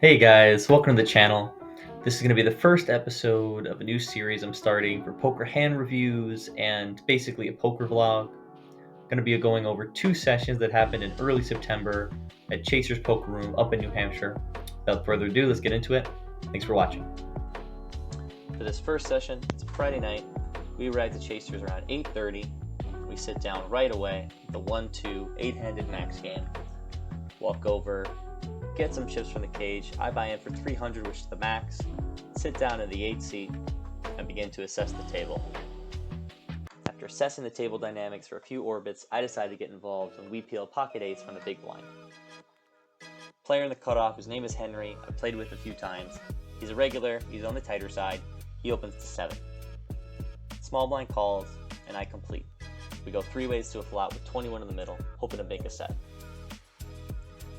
Hey guys, welcome to the channel. This is going to be the first episode of a new series I'm starting for poker hand reviews and basically a poker vlog. I'm going to be going over two sessions that happened in early September at Chaser's Poker Room up in New Hampshire. Without further ado, let's get into it. Thanks for watching. For this first session, it's Friday night. We arrive at Chasers around 8:30. We sit down right away, the 1-2 8-handed max game. Walk over, get some chips from the cage. I buy in for 300, which is the max. Sit down in the 8 seat and begin to assess the table. After assessing the table dynamics for a few orbits, I decide to get involved when we peel pocket eights from the big blind. Player in the cutoff, whose name is Henry, I've played with a few times. He's a regular, he's on the tighter side. He opens to 7. Small blind calls, and I complete. We go 3 ways to a flop with 21 in the middle, hoping to make a set.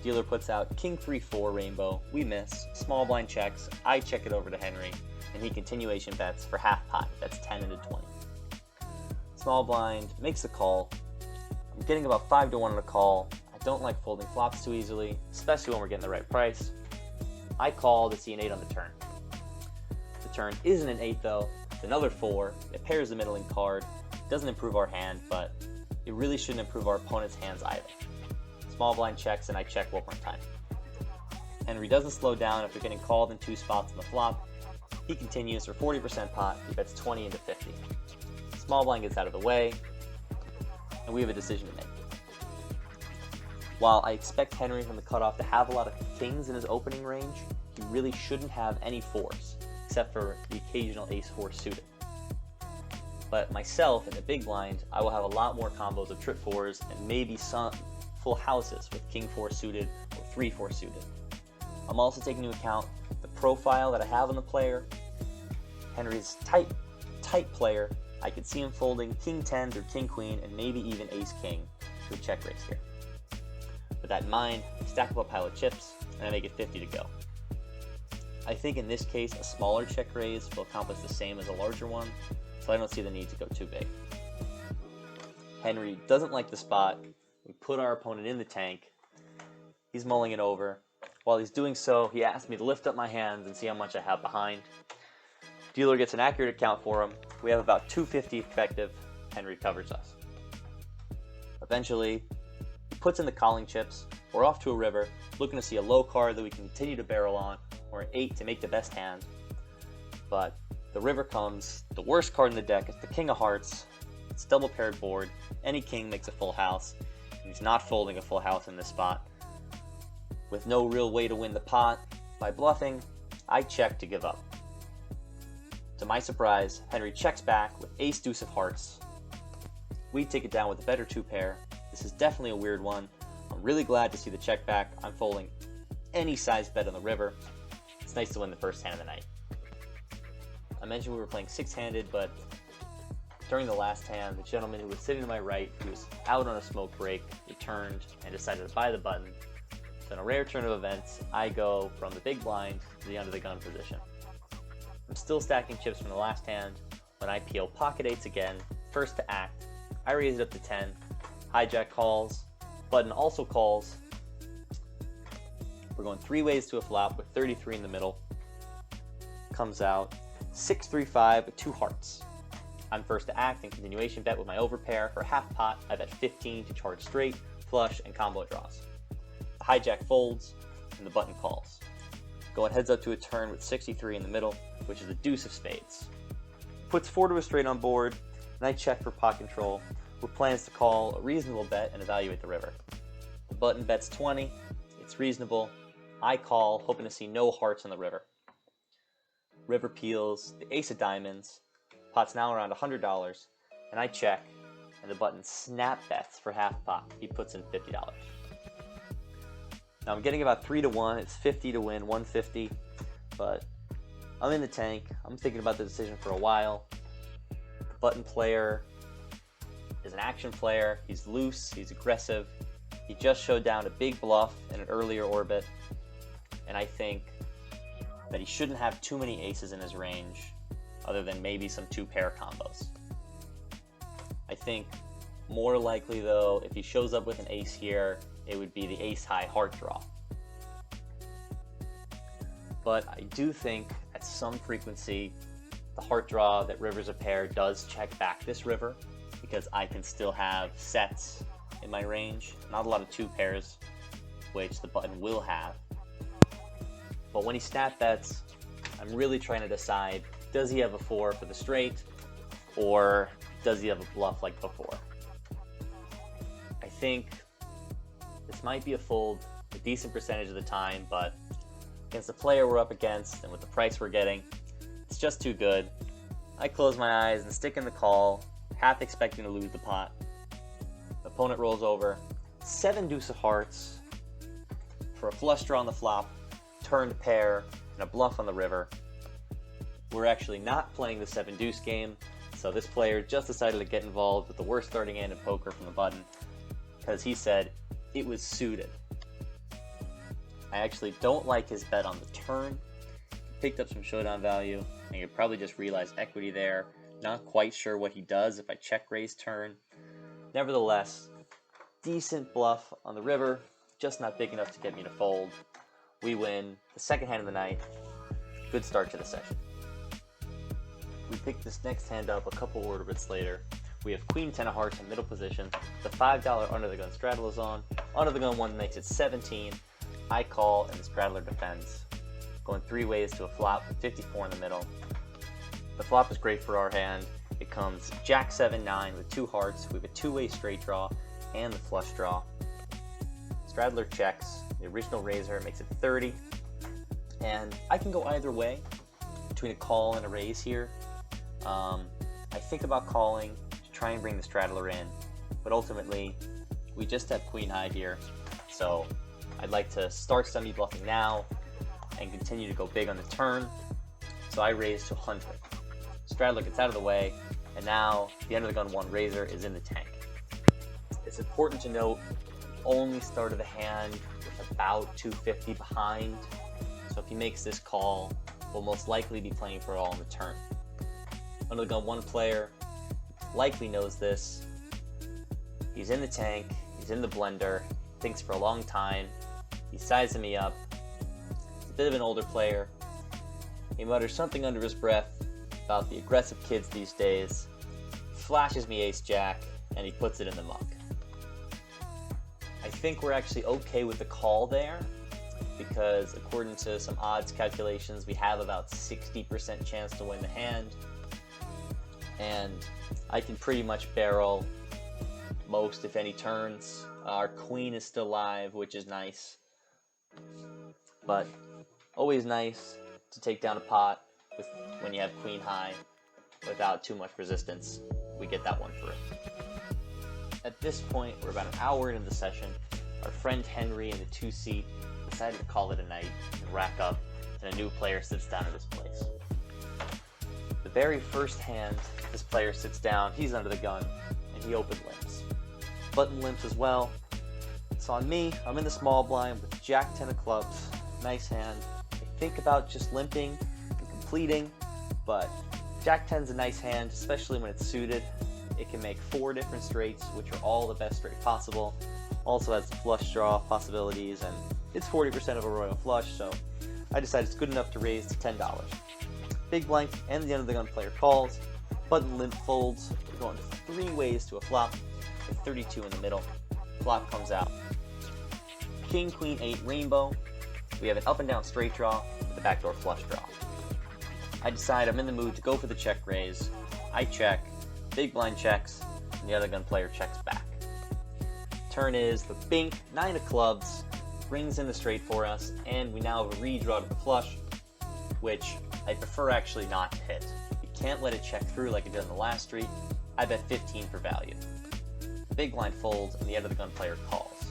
Dealer puts out King 3-4 rainbow, we miss, small blind checks, I check it over to Henry, and he continuation bets for half pot, that's 10 into 20. Small blind makes the call. I'm getting about 5-1 on a call. I don't like folding flops too easily, especially when we're getting the right price. I call to see an 8 on the turn. The turn isn't an 8 though, it's another 4, it pairs the middling card, doesn't improve our hand, but it really shouldn't improve our opponent's hands either. Small blind checks and I check one more time. Henry doesn't slow down after getting called in 2 spots on the flop. He continues for 40% pot, he bets 20 into 50. Small blind gets out of the way, and we have a decision to make. While I expect Henry from the cutoff to have a lot of kings in his opening range, he really shouldn't have any 4s, except for the occasional ace-4 suited. But myself, in the big blind, I will have a lot more combos of trip 4s and maybe some full houses with king 4 suited or 3-4 suited. I'm also taking into account the profile that I have on the player. Henry's tight player. I could see him folding king 10s or king queen and maybe even ace king to a check raise here. With that in mind, I stack up a pile of chips and I make it 50 to go. I think in this case a smaller check raise will accomplish the same as a larger one, so I don't see the need to go too big. Henry doesn't like the spot. We put our opponent in the tank. He's mulling it over. While he's doing so, he asks me to lift up my hands and see how much I have behind. Dealer gets an accurate account for him. We have about 250 effective. Henry covers us. Eventually, he puts in the calling chips. We're off to a river, looking to see a low card that we can continue to barrel on, or an 8 to make the best hand. But the river comes. The worst card in the deck is the king of hearts. It's double paired board. Any king makes a full house. He's not folding a full house in this spot. With no real way to win the pot, by bluffing, I check to give up. To my surprise, Henry checks back with ace deuce of hearts. We take it down with a better 2 pair. This is definitely a weird one. I'm really glad to see the check back. I'm folding any size bet on the river. It's nice to win the first hand of the night. I mentioned we were playing 6-handed, but during the last hand, the gentleman who was sitting to my right, who was out on a smoke break, returned and decided to buy the button. So in a rare turn of events, I go from the big blind to the under the gun position. I'm still stacking chips from the last hand when I peel pocket 8s again, first to act. I raise it up to 10. Hijack calls. Button also calls. We're going 3 ways to a flop with 33 in the middle. Comes out 6-3-5 with 2 hearts. I'm first to act and continuation bet with my overpair. For half pot, I bet 15 to charge straight, flush, and combo draws. The hijack folds, and the button calls. Going heads up to a turn with 63 in the middle, which is the deuce of spades. Puts 4 to a straight on board, and I check for pot control, with plans to call a reasonable bet and evaluate the river. The button bets 20, it's reasonable. I call, hoping to see no hearts on the river. River peels, the ace of diamonds. Pot's now around $100, and I check, and the button snap bets for half pot. He puts in $50. Now I'm getting about 3-1. It's 50 to win, 150, but I'm in the tank. I'm thinking about the decision for a while. The button player is an action player. He's loose, he's aggressive. He just showed down a big bluff in an earlier orbit, and I think that he shouldn't have too many aces in his range, other than maybe some 2-pair combos. I think more likely though, if he shows up with an ace here, it would be the ace high heart draw. but I do think at some frequency the heart draw that river's a pair does check back this river, because I can still have sets in my range, not a lot of 2 pairs, which the button will have. But when he stat bets, I'm really trying to decide, does he have a 4 for the straight, or does he have a bluff like before? I think this might be a fold a decent percentage of the time, but against the player we're up against and with the price we're getting, it's just too good. I close my eyes and stick in the call, half expecting to lose the pot. The opponent rolls over, 7 deuce of hearts for a flush draw on the flop, turned pair, and a bluff on the river. We're actually not playing the 7 deuce game, so this player just decided to get involved with the worst starting hand in poker from the button, because he said it was suited. I actually don't like his bet on the turn. Picked up some showdown value, and you probably just realized equity there. Not quite sure what he does if I check raise turn. Nevertheless, decent bluff on the river, just not big enough to get me to fold. We win the second hand of the night. Good start to the session. We pick this next hand up a couple orbits later. We have Queen 10 of hearts in middle position. The $5 under the gun straddle is on. Under the gun one makes it 17. I call and the straddler defends. Going 3 ways to a flop with 54 in the middle. The flop is great for our hand. It comes Jack 7-9 with 2 hearts. We have a 2-way straight draw and the flush draw. Straddler checks. The original raiser makes it 30. And I can go either way between a call and a raise here. I think about calling to try and bring the straddler in, but ultimately we just have queen high here, so I'd like to start semi-bluffing now and continue to go big on the turn, so I raise to 100. Straddler gets out of the way, and now the under the gun 1 raiser is in the tank. It's important to note we only started the hand with about 250 behind, so if he makes this call, we'll most likely be playing for it all on the turn. Under the gun 1 player likely knows this. He's in the tank, he's in the blender, thinks for a long time, he's sizing me up. He's a bit of an older player. He mutters something under his breath about the aggressive kids these days, flashes me ace jack, and he puts it in the muck. I think we're actually okay with the call there, because according to some odds calculations, we have about 60% chance to win the hand, and I can pretty much barrel most, if any, turns. Our queen is still live, which is nice, but always nice to take down a pot when you have queen high without too much resistance. We get that one through. At this point, we're about an hour into the session. Our friend Henry in the 2-seat decided to call it a night and rack up, and a new player sits down at his place. The very first hand this player sits down, he's under the gun, and he open limps. Button limps as well. So on me, I'm in the small blind with Jack 10 of clubs, nice hand. I think about just limping and completing, but Jack 10's a nice hand, especially when it's suited. It can make 4 different straights, which are all the best straight possible. Also has the flush draw possibilities, and it's 40% of a royal flush, so I decided it's good enough to raise to $10. Big blind and the under the gun player calls. Button limp folds. We're going 3 ways to a flop with 32 in the middle. Flop comes out. King, Queen, 8, rainbow. We have an up and down straight draw with a backdoor flush draw. I decide I'm in the mood to go for the check raise. I check. Big blind checks, and the other gun player checks back. Turn is the bink, 9 of clubs, brings in the straight for us, and we now have a redraw to the flush, which I prefer actually not to hit. You can't let it check through like it did in the last street. I bet 15 for value. The big blind folds, and the under the gun player calls.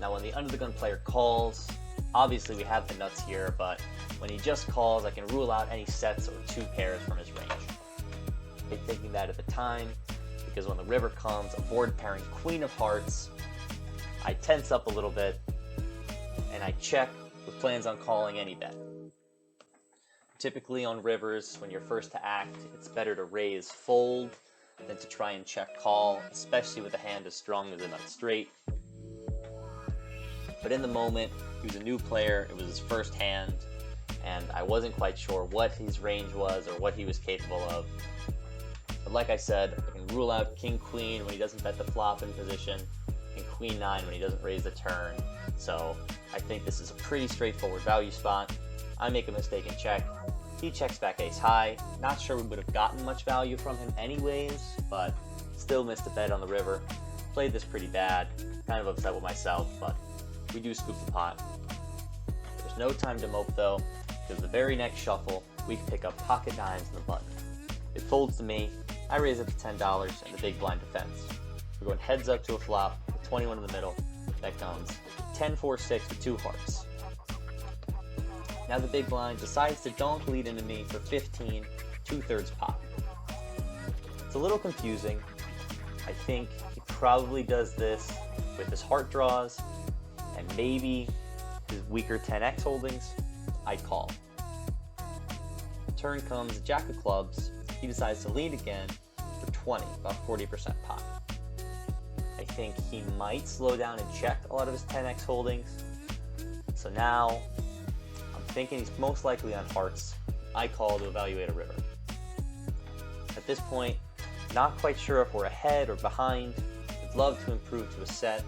Now when the under the gun player calls, obviously we have the nuts here, but when he just calls, I can rule out any sets or 2 pairs from his range. I've been thinking that at the time, because when the river comes, a board pairing Queen of Hearts, I tense up a little bit, and I check with plans on calling any bet. Typically on rivers, when you're first to act, it's better to raise fold than to try and check call, especially with a hand as strong as a nut straight. But in the moment, He was a new player, it was his first hand, and I wasn't quite sure what his range was or what he was capable of. But like I said, I can rule out King Queen when he doesn't bet the flop in position, and Queen 9 when he doesn't raise the turn. So I think this is a pretty straightforward value spot. I make a mistake and check. He checks back ace high. Not sure we would have gotten much value from him anyways, but still missed a bet on the river. Played this pretty bad. Kind of upset with myself, but we do scoop the pot. There's no time to mope though, because the very next shuffle, we pick up pocket nines in the button. It folds to me. I raise it to $10 and the big blind defense. We're going heads up to a flop with 21 in the middle. That comes 10-4-6 with 2 hearts. Now the big blind decides to donk lead into me for 15, 2/3 pot. It's a little confusing. I think he probably does this with his heart draws and maybe his weaker 10x holdings. I call. Turn comes jack of clubs. He decides to lead again for 20, about 40% pot. I think he might slow down and check a lot of his 10x holdings. So now I'm thinking he's most likely on hearts. I call to evaluate a river. At this point, not quite sure if we're ahead or behind. I'd love to improve to a set,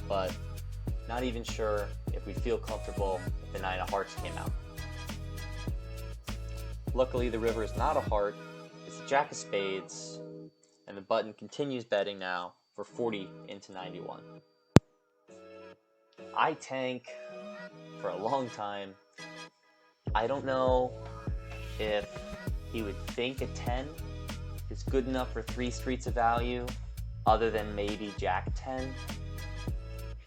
but not even sure if we feel comfortable if the 9 of hearts came out. Luckily, the river is not a heart, it's a jack of spades, and the button continues betting now for 40 into 91. I tank for a long time. I don't know if he would think a 10 is good enough for 3 streets of value, other than maybe jack 10.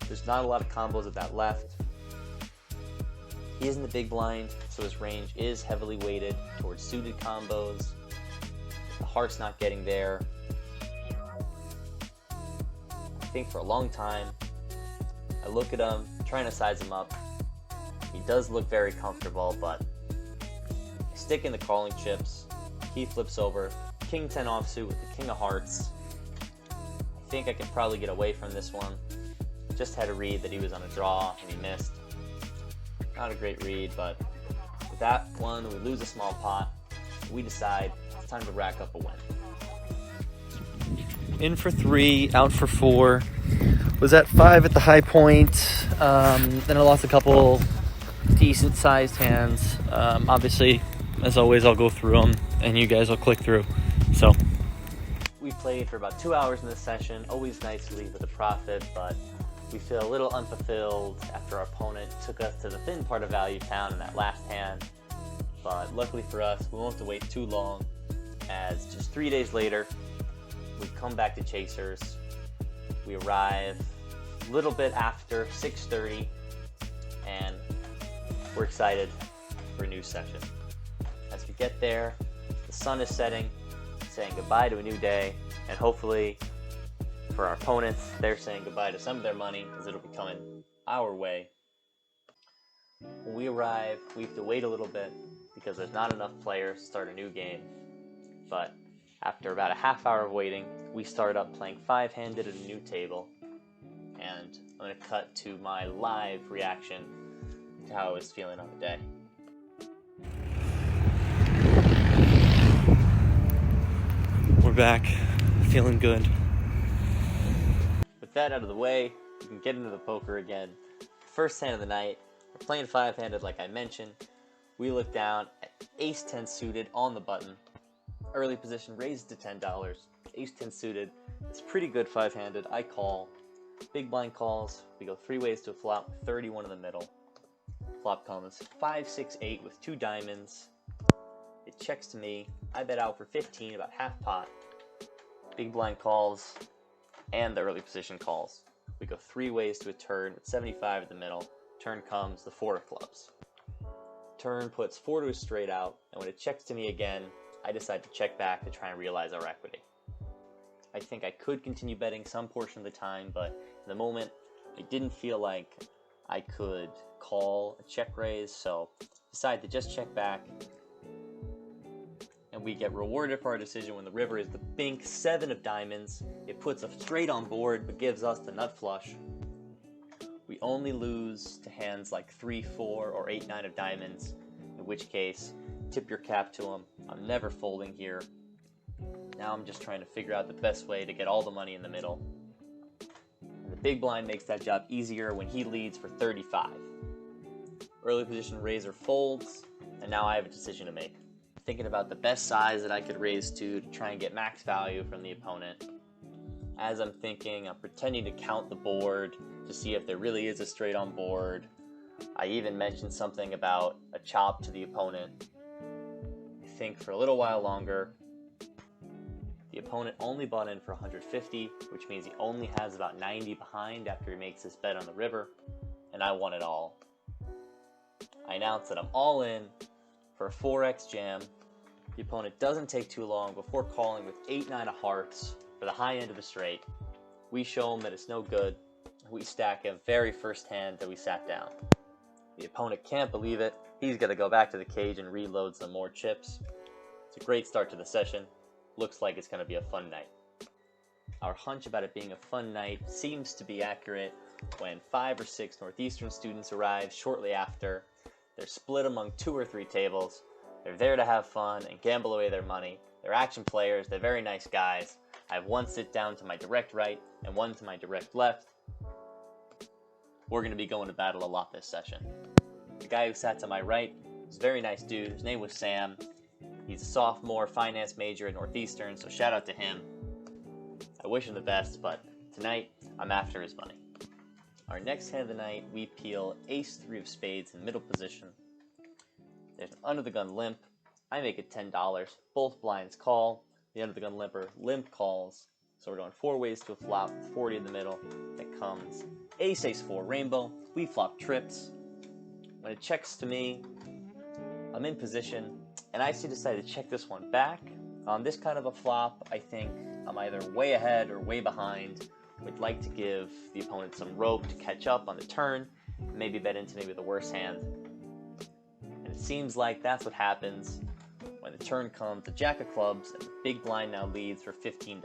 There's not a lot of combos of that left. He is in the big blind, so his range is heavily weighted towards suited combos. The heart's not getting there. I think for a long time, I look at him, trying to size him up. He does look very comfortable, but I stick in the calling chips. He flips over, King 10 offsuit with the King of Hearts. I think I can probably get away from this one. Just had a read that he was on a draw and he missed. Not a great read, but with that one, we lose a small pot. We decide it's time to rack up a win. In for 3, out for 4. Was at 5 at the high point. Then I lost a couple decent sized hands. Obviously, as always, I'll go through them and you guys will click through. So We played for about 2 hours in this session. Always nice to leave with a profit, but we feel a little unfulfilled after our opponent took us to the thin part of Value Town in that last hand. But luckily for us, we won't have to wait too long, as just 3 days later, we come back to Chasers. We arrive a little bit after 6:30, and we're excited for a new session. As we get there, the sun is setting, saying goodbye to a new day, and hopefully for our opponents, they're saying goodbye to some of their money as it'll be coming our way. When we arrive, we have to wait a little bit because there's not enough players to start a new game. But after about a half hour of waiting, we start up playing 5-handed at a new table. And I'm going to cut to my live reaction to how I was feeling on the day. we're back, feeling good. With that out of the way, we can get into the poker again. First hand of the night, we're playing 5-handed like I mentioned. We look down at ace 10 suited on the button. Early position raises to $10. Ace 10 suited. It's pretty good 5-handed. I call. Big blind calls. We go 3 ways to a flop, 31 in the middle. Flop comes 5, 6, 8 with 2 diamonds. It checks to me. I bet out for 15, about half pot. Big blind calls, and the early position calls. We go 3 ways to a turn with 75 in the middle. Turn comes the 4 of clubs. Turn puts 4 to a straight out, and when it checks to me again, I decide to check back to try and realize our equity. I think I could continue betting some portion of the time, but in the moment, I didn't feel like I could call a check raise, so decided to just check back. And we get rewarded for our decision when the river is the bink 7 of diamonds. It puts us straight on board, but gives us the nut flush. We only lose to hands like 3-4 or 8-9 of diamonds, in which case, tip your cap to him. I'm never folding here. Now I'm just trying to figure out the best way to get all the money in the middle. And the big blind makes that job easier when he leads for 35. Early position raiser folds, and now I have a decision to make. Thinking about the best size that I could raise to try and get max value from the opponent. As I'm thinking, I'm pretending to count the board to see if there really is a straight on board. I even mentioned something about a chop to the opponent. I think for a little while longer. The opponent only bought in for 150, which means he only has about 90 behind after he makes this bet on the river, and I won it all. I announce that I'm all in for a 4x jam. The opponent doesn't take too long before calling with 8-9 of hearts for the high end of the straight. We show him that it's no good. We stack him very first hand that we sat down. The opponent can't believe it. He's got to go back to the cage and reload some more chips. It's a great start to the session. Looks like it's going to be a fun night. Our hunch about it being a fun night seems to be accurate when 5 or 6 Northeastern students arrive shortly after. They're split among 2 or 3 tables. They're there to have fun and gamble away their money. They're action players. They're very nice guys. I have one sit down to my direct right and one to my direct left. We're going to be going to battle a lot this session. The guy who sat to my right was a very nice dude. His name was Sam. He's a sophomore finance major at Northeastern, so shout out to him. I wish him the best, but tonight I'm after his money. Our next hand of the night, we peel ace-3 of spades in middle position. There's an under-the-gun limp. I make it $10. Both blinds call. The under-the-gun limper limp calls. So we're going 4 ways to a flop, 40 in the middle. That comes ace-4 rainbow. We flop trips. When it checks to me, I'm in position, and I actually decided to check this one back. On this kind of a flop, I think I'm either way ahead or way behind. Would like to give the opponent some rope to catch up on the turn, maybe bet into maybe the worst hand. And it seems like that's what happens when the turn comes. The jack of clubs, and the big blind now leads for $15.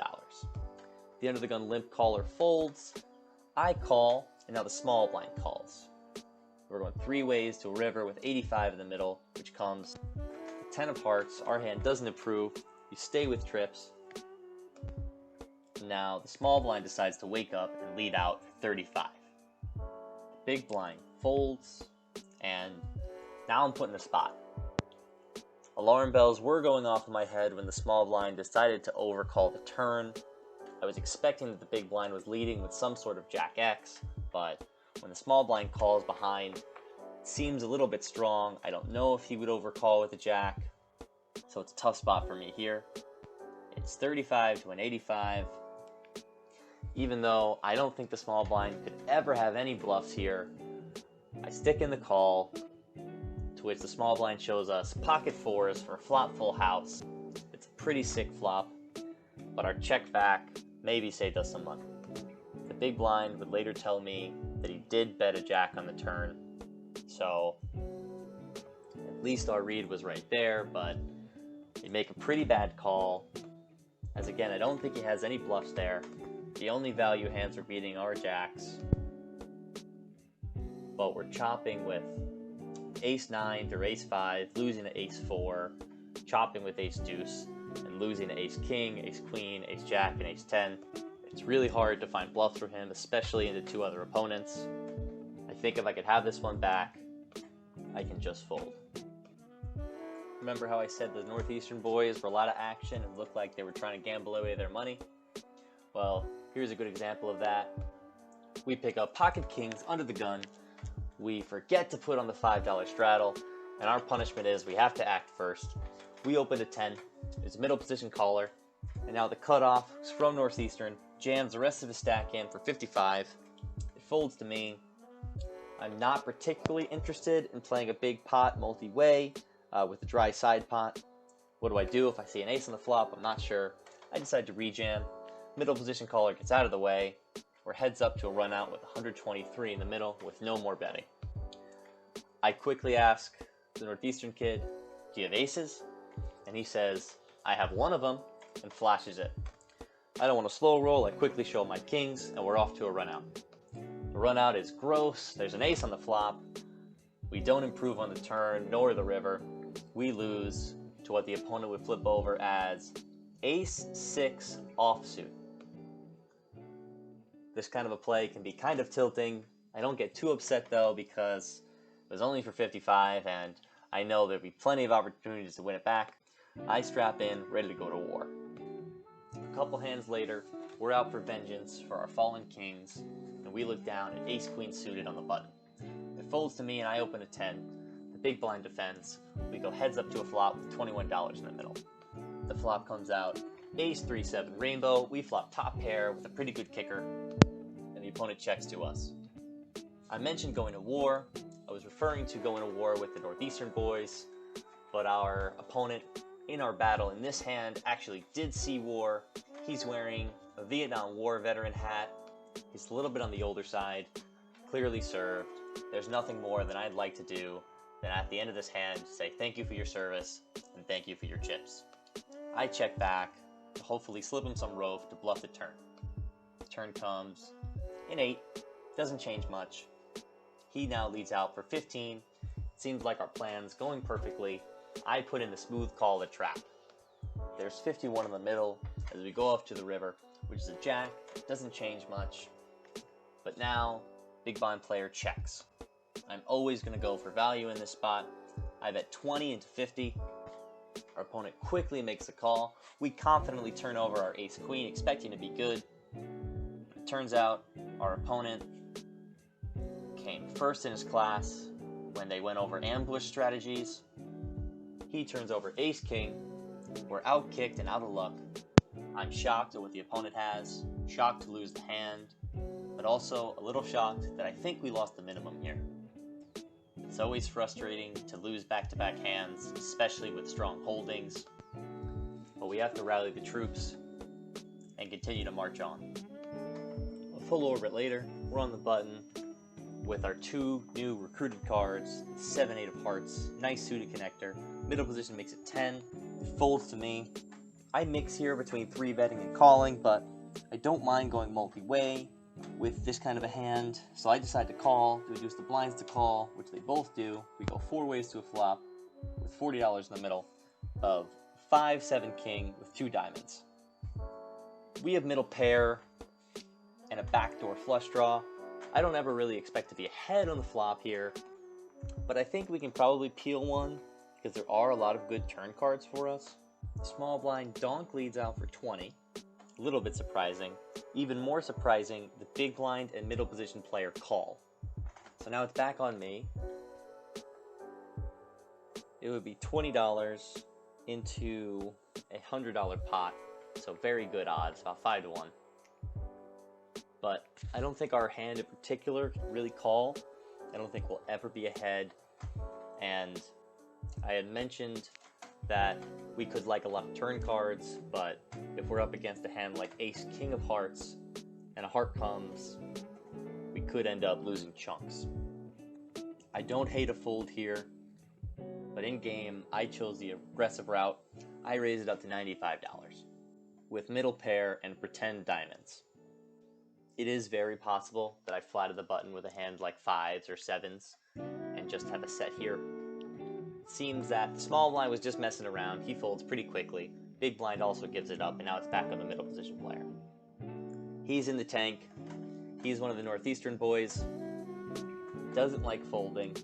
The under the gun limp caller folds. I call, and now the small blind calls. We're going 3 ways to a river with 85 in the middle, which comes 10 of hearts. Our hand doesn't improve. You stay with trips. Now the small blind decides to wake up and lead out for 35. The big blind folds, and now I'm put in a spot. Alarm bells were going off in my head when the small blind decided to overcall the turn. I was expecting that the big blind was leading with some sort of jack X, but when the small blind calls behind, it seems a little bit strong. I don't know if he would overcall with a jack, so it's a tough spot for me here. It's 35 to an 85. Even though I don't think the small blind could ever have any bluffs here, I stick in the call, to which the small blind shows us pocket 4s for a flop full house. It's a pretty sick flop, but our check back maybe saved us some money. The big blind would later tell me that he did bet a jack on the turn, so at least our read was right there, but he'd make a pretty bad call, as again, I don't think he has any bluffs there. The only value hands we're beating are jacks, but we're chopping with ace-9 or ace-5, losing to ace-4, chopping with ace-deuce, and losing to ace-king, ace-queen, ace-jack, and ace-10. It's really hard to find bluffs for him, especially into 2 other opponents. I think if I could have this one back, I can just fold. Remember how I said the Northeastern boys were a lot of action and looked like they were trying to gamble away their money? Well, here's a good example of that. We pick up pocket kings under the gun. We forget to put on the $5 straddle, and our punishment is we have to act first. We open to 10. It's a middle position caller, and now the cutoff is from Northeastern, jams the rest of his stack in for 55. It folds to me. I'm not particularly interested in playing a big pot multi-way with a dry side pot. What do I do if I see an ace on the flop? I'm not sure. I decide to rejam. Middle position caller gets out of the way. We're heads up to a run out with 123 in the middle with no more betting. I quickly ask the Northeastern kid, do you have aces? And he says, I have one of them, and flashes it. I don't want to slow roll. I quickly show my kings, and we're off to a run out. The run out is gross. There's an ace on the flop. We don't improve on the turn nor the river. We lose to what the opponent would flip over as ace-6 offsuit. This kind of a play can be kind of tilting. I don't get too upset though because it was only for 55 and I know there'll be plenty of opportunities to win it back. I strap in, ready to go to war. A couple hands later, we're out for vengeance for our fallen kings, and we look down at ace-queen suited on the button. It folds to me and I open a 10. The big blind defends. We go heads up to a flop with $21 in the middle. The flop comes out ace-3-7 rainbow. We flop top pair with a pretty good kicker, and the opponent checks to us. I mentioned going to war. I was referring to going to war with the Northeastern boys, but our opponent in our battle in this hand actually did see war. He's wearing a Vietnam War veteran hat. He's a little bit on the older side, clearly served. There's nothing more than I'd like to do than at the end of this hand say thank you for your service and thank you for your chips. I check back to hopefully slip him some rove to bluff the turn. The turn comes in 8, doesn't change much. He now leads out for 15. Seems like our plan's going perfectly. I put in the smooth call the trap. There's 51 in the middle as we go off to the river, which is a jack. Doesn't change much. But now, big blind player checks. I'm always going to go for value in this spot. I bet 20 into 50. Our opponent quickly makes a call. We confidently turn over our ace-queen, expecting to be good. It turns out our opponent came first in his class when they went over ambush strategies. He turns over ace-king. We're out-kicked and out of luck. I'm shocked at what the opponent has, shocked to lose the hand, but also a little shocked that I think we lost the minimum here. It's always frustrating to lose back-to-back hands, especially with strong holdings, but we have to rally the troops and continue to march on. A full orbit later, we're on the button with our 2 new recruited cards, 7-8 of hearts, nice suited connector. Middle position makes it 10. It folds to me. I mix here between 3-betting and calling, but I don't mind going multi-way with this kind of a hand. So I decide to call, to reduce the blinds to call, which they both do. We go 4 ways to a flop with $40 in the middle of 5-7 king with 2 diamonds. We have middle pair and a backdoor flush draw. I don't ever really expect to be ahead on the flop here, but I think we can probably peel one because there are a lot of good turn cards for us. Small blind donk leads out for 20. A little bit surprising. Even more surprising, the big blind and middle position player call. So now it's back on me. It would be $20 into a $100 pot, so very good odds, about 5 to 1. But I don't think our hand in particular can really call. I don't think we'll ever be ahead. And I had mentioned that we could like a lot of turn cards, but if we're up against a hand like ace king of hearts and a heart comes, we could end up losing chunks. I don't hate a fold here, but in game I chose the aggressive route. I raised it up to $95 with middle pair and pretend diamonds. It is very possible that I flatted the button with a hand like 5s or 7s and just have a set here. It seems that the small blind was just messing around. He folds pretty quickly. Big blind also gives it up, and now it's back on the middle position player. He's in the tank. He's one of the Northeastern boys. Doesn't like folding.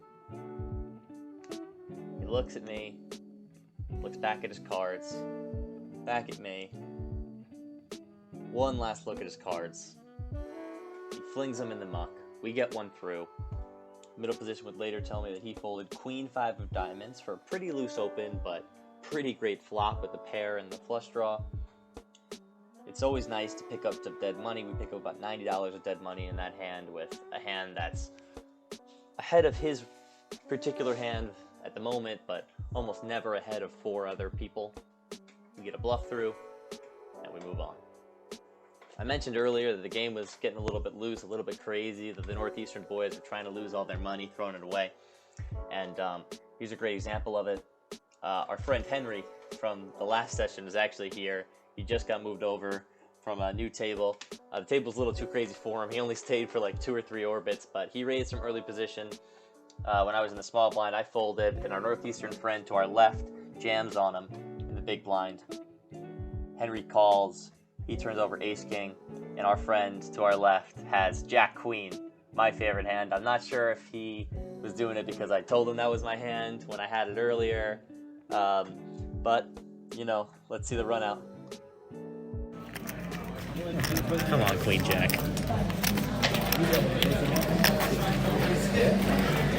He looks at me, looks back at his cards, back at me. One last look at his cards. He flings them in the muck. We get one through. Middle position would later tell me that he folded queen 5 of diamonds for a pretty loose open, but pretty great flop with the pair and the flush draw. It's always nice to pick up some dead money. We pick up about $90 of dead money in that hand with a hand that's ahead of his particular hand at the moment, but almost never ahead of 4 other people. We get a bluff through, and we move on. I mentioned earlier that the game was getting a little bit loose, a little bit crazy, that the Northeastern boys were trying to lose all their money, throwing it away. And here's a great example of it. Our friend Henry from the last session is actually here. He just got moved over from a new table. The table's a little too crazy for him. He only stayed for like 2 or 3 orbits, but he raised from early position. When I was in the small blind, I folded, and our northeastern friend to our left jams on him in the big blind. Henry calls, he turns over ace-king, and our friend to our left has jack-queen, my favorite hand. I'm not sure if he was doing it because I told him that was my hand when I had it earlier, but, you know, let's see the run out. Come on, queen jack.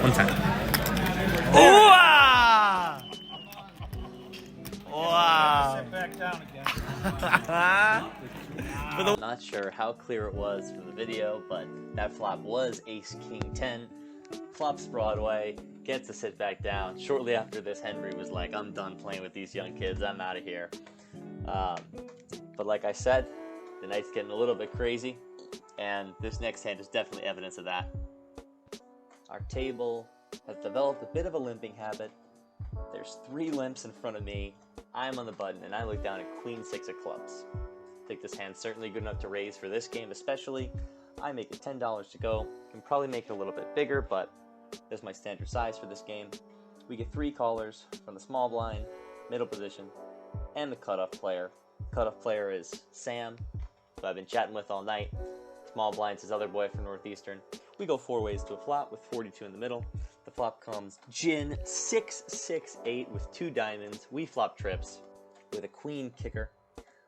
One time. Wow! Wow! Sit back down again. I'm not sure how clear it was from the video, but that flop was ace-king 10. Flops Broadway, gets to sit back down. Shortly after this, Henry was like, I'm done playing with these young kids, I'm out of here. But like I said, the night's getting a little bit crazy, and this next hand is definitely evidence of that. Our table has developed a bit of a limping habit. There's 3 limps in front of me. I'm on the button, and I look down at queen 6 of clubs. I think this hand's certainly good enough to raise for this game especially. I make it $10 to go. Can probably make it a little bit bigger, but that's my standard size for this game. We get 3 callers from the small blind, middle position, and the cutoff player. Cutoff player is Sam, who I've been chatting with all night. Small blind's his other boy from Northeastern. We go 4 ways to a flop with 42 in the middle. The flop comes gin 6-6-8 with 2 diamonds. We flop trips with a queen kicker.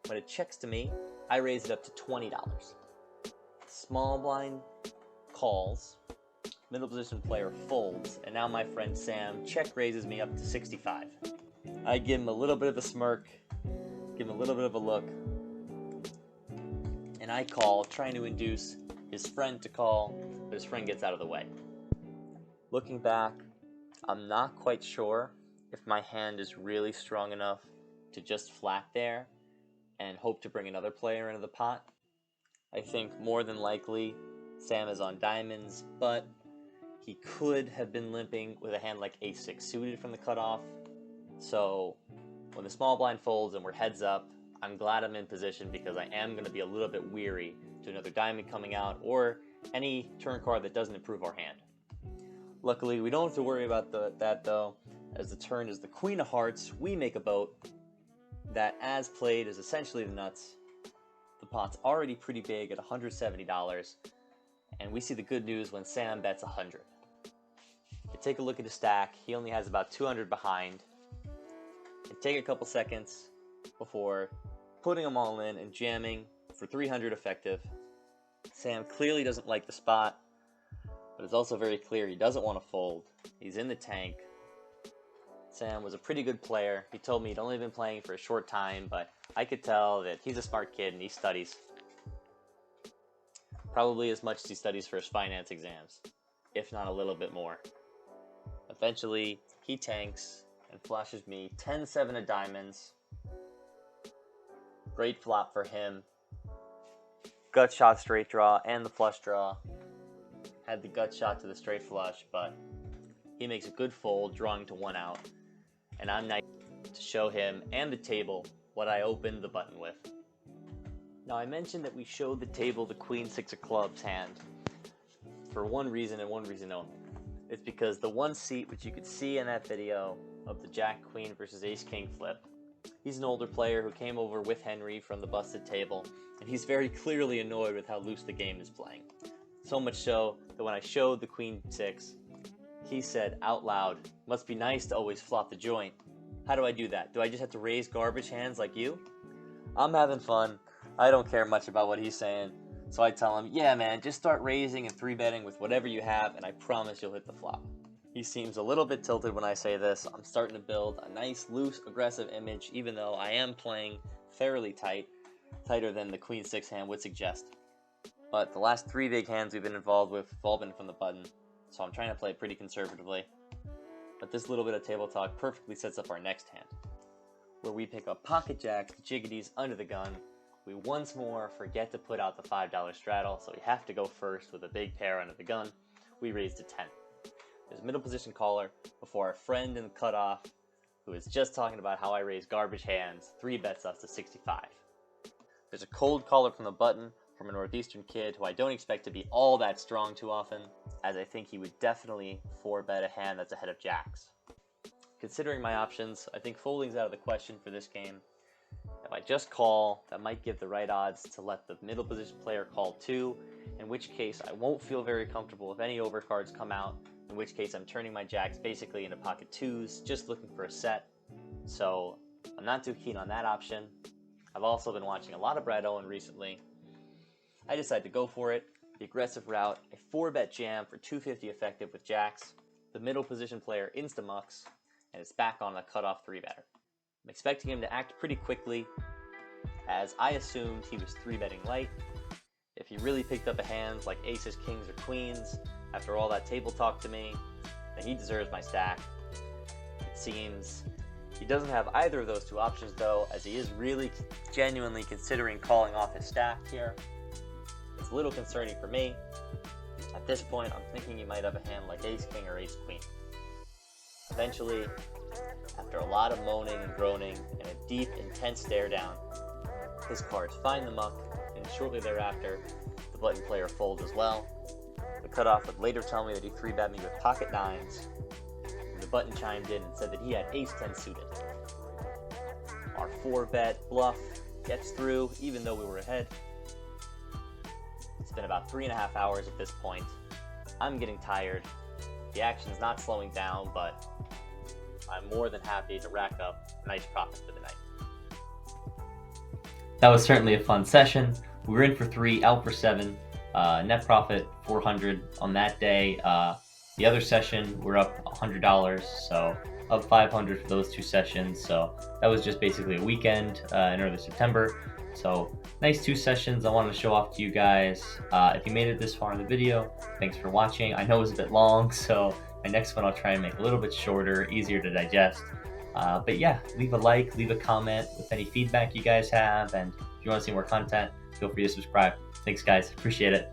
When it checks to me, I raise it up to $20. Small blind calls. Middle position player folds, and now my friend Sam check raises me up to 65. I give him a little bit of a smirk, give him a little bit of a look, and I call, trying to induce his friend to call, but his friend gets out of the way. Looking back, I'm not quite sure if my hand is really strong enough to just flat there and hope to bring another player into the pot. I think more than likely Sam is on diamonds, but he could have been limping with a hand like ace-6 suited from the cutoff. So when the small blind folds and we're heads up, I'm glad I'm in position because I am going to be a little bit weary to another diamond coming out or any turn card that doesn't improve our hand. Luckily, we don't have to worry about that though, as the turn is the queen of hearts. We make a boat that, as played, is essentially the nuts. The pot's already pretty big at $170, and we see the good news when Sam bets 100. I take a look at his stack. He only has about 200 behind. I take a couple seconds before putting them all in and jamming for 300 effective. Sam clearly doesn't like the spot, but it's also very clear he doesn't want to fold. He's in the tank. Sam was a pretty good player. He told me he'd only been playing for a short time, but I could tell that he's a smart kid and he studies. Probably as much as he studies for his finance exams, if not a little bit more. Eventually, he tanks and flushes me 10-7 of diamonds. Great flop for him. Gut shot straight draw and the flush draw. Had the gut shot to the straight flush, but he makes a good fold, drawing to 1 out. And I'm nice to show him and the table what I opened the button with. Now I mentioned that we showed the table the queen 6 of clubs hand for one reason and one reason only. It's because the one seat which you could see in that video of the jack queen versus ace king flip, he's an older player who came over with Henry from the busted table, and he's very clearly annoyed with how loose the game is playing. So much so that when I showed the queen 6, he said out loud, "Must be nice to always flop the joint. How do I do that? Do I just have to raise garbage hands like you?" I'm having fun. I don't care much about what he's saying. So I tell him, "Yeah man, just start raising and 3-betting with whatever you have and I promise you'll hit the flop." He seems a little bit tilted when I say this. I'm starting to build a nice, loose, aggressive image even though I am playing fairly tight, tighter than the queen 6 hand would suggest. But the last 3 big hands we've been involved with have all been from the button, so I'm trying to play pretty conservatively. But this little bit of table talk perfectly sets up our next hand, where we pick up pocket jacks, jiggities under the gun. We once more forget to put out the $5 straddle, so we have to go first with a big pair under the gun. We raise to 10. There's a middle position caller before our friend in the cutoff, who is just talking about how I raise garbage hands, 3-bets us to 65. There's a cold caller from the button from a Northeastern kid who I don't expect to be all that strong too often, as I think he would definitely 4-bet a hand that's ahead of jacks. Considering my options, I think folding's out of the question for this game. If I just call, that might give the right odds to let the middle position player call too, in which case I won't feel very comfortable if any overcards come out, in which case I'm turning my jacks basically into pocket twos, just looking for a set. So I'm not too keen on that option. I've also been watching a lot of Brad Owen recently. I decided to go for it, the aggressive route, a 4-bet jam for 250 effective with jacks, the middle position player insta-mucks, and it's back on the cutoff 3-better. I'm expecting him to act pretty quickly, as I assumed he was 3-betting light. If he really picked up a hand like aces, kings, or queens, after all that table talk to me, then he deserves my stack. It seems he doesn't have either of those two options though, as he is really genuinely considering calling off his stack here. It's a little concerning for me. At this point, I'm thinking he might have a hand like ace, king, or ace, queen. Eventually, after a lot of moaning and groaning and a deep, intense stare down, his cards find the muck, and shortly thereafter, the button player folds as well. The cutoff would later tell me that he 3-bet me with pocket nines, and the button chimed in and said that he had ace-10 suited. Our 4-bet bluff gets through, even though we were ahead. It's been about 3.5 hours at this point. I'm getting tired. The action's not slowing down, but I'm more than happy to rack up a nice profit for the night. That was certainly a fun session. We were in for 3, out for 7. Net profit 400 on that day. The other session, we're up $100, so up 500 for those 2 sessions. So that was just basically a weekend in early September. So nice 2 sessions I wanted to show off to you guys. If you made it this far in the video, thanks for watching. I know it was a bit long, so my next one I'll try and make a little bit shorter, easier to digest. But yeah, leave a like, leave a comment with any feedback you guys have, and if you want to see more content, feel free to subscribe. Thanks guys, appreciate it.